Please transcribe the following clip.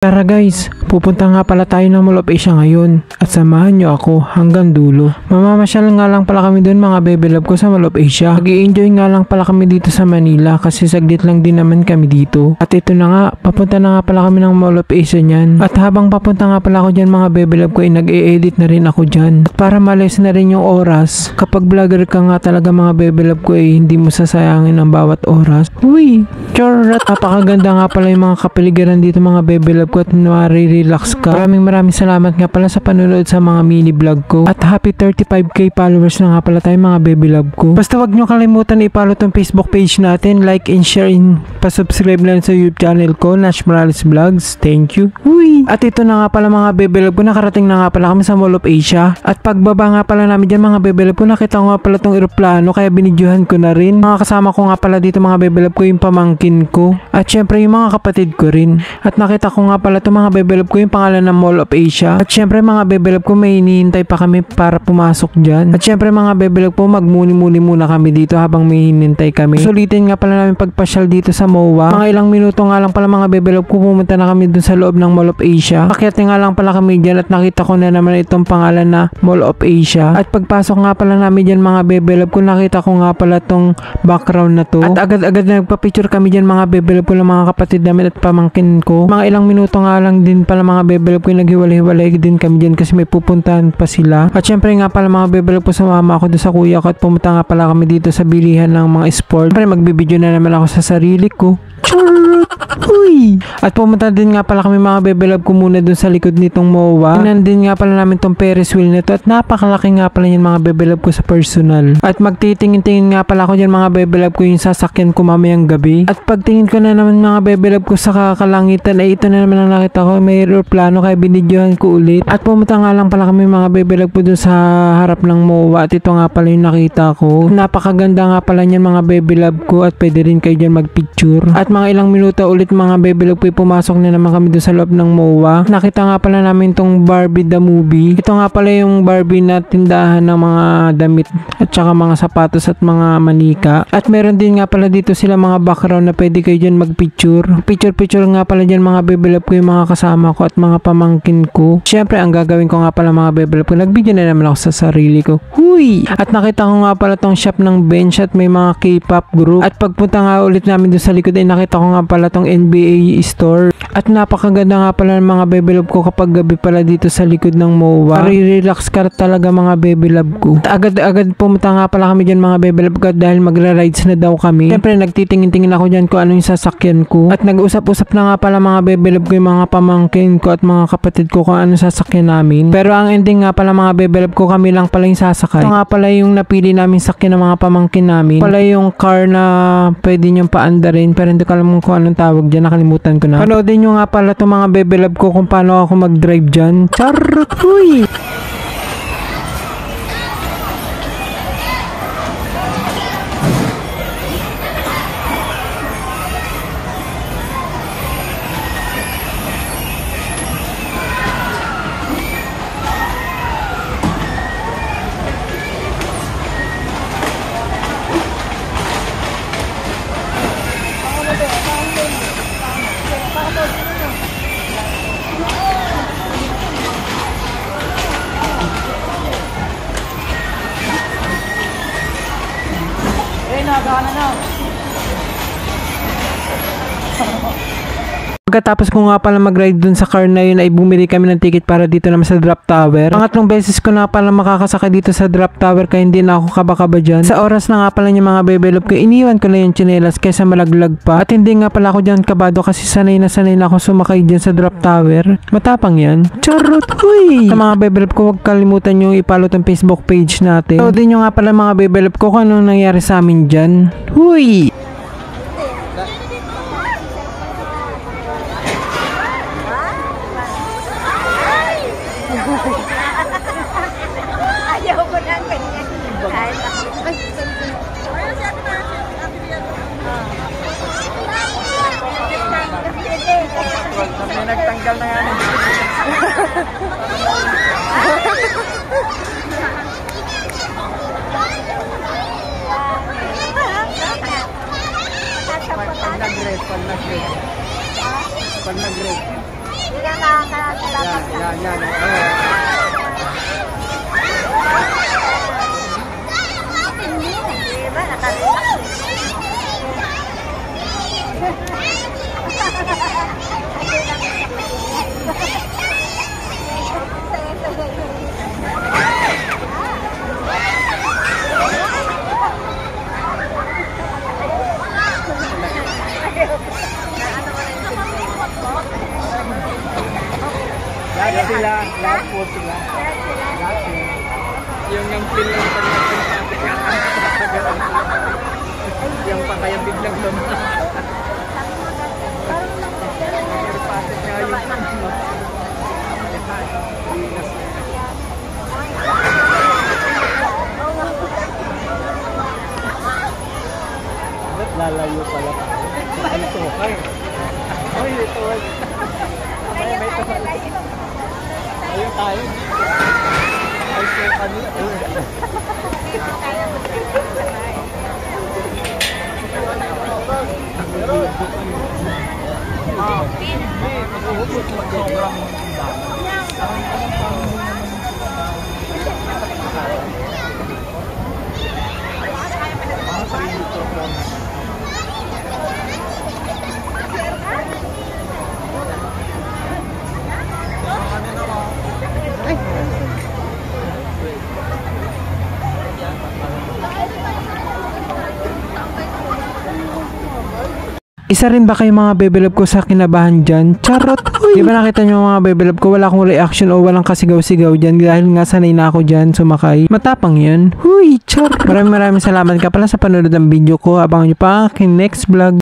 Tara guys, pupunta nga pala tayo ng Mall of Asia ngayon at samahan nyo ako hanggang dulo. Mamamasyal nga lang pala kami dun mga baby love ko sa Mall of Asia. Mag-i-enjoy nga lang pala kami dito sa Manila kasi saglit lang din naman kami dito. At ito na nga, papunta na nga pala kami ng Mall of Asia nyan. At habang papunta nga pala ako dyan mga baby love ko, nag-e-edit na rin ako dyan. At para malis na rin yung oras, kapag vlogger ka nga talaga mga baby love ko hindi mo sasayangin ang bawat oras. Uy, charot! Napakaganda nga pala yung mga kapaligiran dito mga baby love ko at nare-relax ka. Maraming salamat nga pala sa panonood sa mga mini vlog ko. At happy 35k followers na nga pala tayo mga baby love ko. Basta wag nyo kalimutan i-follow tong Facebook page natin, like and share and pa-subscribe na rin sa YouTube channel ko, Nash Morales Vlogs. Thank you. Uy! At ito na nga pala mga baby love ko, nakarating na nga pala kami sa Mall of Asia. At pagbaba nga pala namin dyan mga baby love ko, nakita ko nga pala tong eroplano kaya binidyohan ko na rin. Mga kasama ko nga pala dito mga baby love ko, yung pamangkin ko. At syempre yung mga kapatid ko rin. At nakita ko nga pala itong mga baby love ko, yung pangalan ng Mall of Asia. At syempre mga baby love ko, may hinihintay pa kami para pumasok dyan. At syempre mga baby love ko, magmuni-muni muna kami dito habang may hinihintay kami. Sulitin nga pala namin pagpasyal dito sa MOA. Mga ilang minuto nga lang pala mga baby love ko, pumunta na kami dun sa loob ng Mall of Asia. Pakyat nga lang pala kami dyan at nakita ko na naman itong pangalan na Mall of Asia. At pagpasok nga pala namin dyan mga baby love ko, nakita ko nga pala tong background na to. At agad-agad na nagpa-picture kami dyan mga baby love ko ng mga kapatid namin at pamangkin ko. Mga ilang minuto nga lang din pala mga baby love ko, naghiwalay-hiwalay din kami dyan kasi may pupuntahan pa sila. At syempre nga pala mga baby love ko, sumama ako doon sa kuya ko at pumunta nga pala kami dito sa bilihan ng mga sport. Syempre magbibideo na naman ako sa sarili ko. Uy! At pumunta din nga pala kami mga baby love ko muna dun sa likod nitong MOA. Nandin nga pala namin tong Ferris wheel nito at napakalaki nga pala yan mga baby love ko sa personal. At magtitingin-tingin nga pala ako dyan mga baby love ko yung sasakyan ko mamayang gabi. At pagtingin ko na naman mga baby love ko sa kakalangitan ay ito na naman ang nakita ko, may aeroplano kaya binidyohan ko ulit. At pumunta nga lang pala kami mga baby love ko dun sa harap ng MOA at ito nga pala yung nakita ko. Napakaganda nga pala niyan mga baby love ko at pwede rin kayo dyan magpicture. At mga ilang minuto ulit mga baby love ko, pumasok na naman kami doon sa loob ng MOA. Nakita nga pala namin tong Barbie the movie. Ito nga pala yung Barbie na tindahan ng mga damit at saka mga sapatos at mga manika. At meron din nga pala dito sila mga background na pwede kayo dyan magpicture. Picture nga pala dyan mga baby love ko, yung mga kasama ko at mga pamangkin ko. Syempre ang gagawin ko nga pala mga baby love ko, nag-video na naman ako sa sarili ko. Huy! At nakita ko nga pala tong shop ng bench at may mga K-pop group. At pagpunta nga ulit namin doon sa likod ay nakita ko nga pala tong NBA store. At napakaganda nga pala ng mga baby love ko kapag gabi pala dito sa likod ng MOA. Relax ka talaga mga baby love ko. At agad-agad pumunta nga pala kami dyan mga baby love ko dahil magra-rides na daw kami. Siyempre nagtitingin-tingin ako dyan kung ano yung sasakyan ko. At nag-usap-usap na nga pala mga baby love ko yung mga pamangkin ko at mga kapatid ko kung ano sasakyan namin. Pero ang ending nga pala mga baby love ko, kami lang pala yung sasakay. Ito nga pala yung napili namin sakyan ng mga pamangkin namin. Pala yung car na pwede nyong paandarin pero hindi ko alam kung anong tawag dyan, nakalimutan ko na. Panoodin nyo nga pala itong mga baby love ko kung paano ako mag-drive dyan. Charot! Uy! Pagkatapos ko nga pala mag-ride dun sa car na yun ay bumili kami ng ticket para dito naman sa drop tower. Pangatlong beses ko na pala makakasakay dito sa drop tower kaya hindi na ako kaba-kaba dyan. Sa oras na nga pala yung mga baby love ko, iniwan ko na yung tsinelas kaysa malaglag pa. At hindi nga pala ako dyan kabado kasi sanay na ako sumakay dyan sa drop tower. Matapang yan. Charot! Huy! Sa mga baby love ko, huwag kalimutan yung i-follow tong Facebook page natin. So din nyo nga pala mga baby love ko kung anong nangyari sa amin dyan. Huy! Ayaw ko ng ganyan. Kahit ako. May nagtanggal na yan. Pag nag-grade. Diba? Nakarelax. Lahat sila, lahat po sila. Yung pin lang sa yung pa kaya biglang lumakas. Pasok nga yung ba't lalayo pala tayo? Ito kayo. Ay, ito ay. May tayo. Ayun tayo. Ay, so kanila. Isa rin ba kayo mga bebelab ko sa kinabahan dyan? Charot! Di ba nakita nyo mga bebelab ko, wala akong reaction o walang kasigaw-sigaw dyan dahil nga sanay na ako dyan sumakay. Matapang yun. Huy! Char! Maraming salamat ka pala sa panonood ng video ko. Abangan nyo pa ang aking next vlog.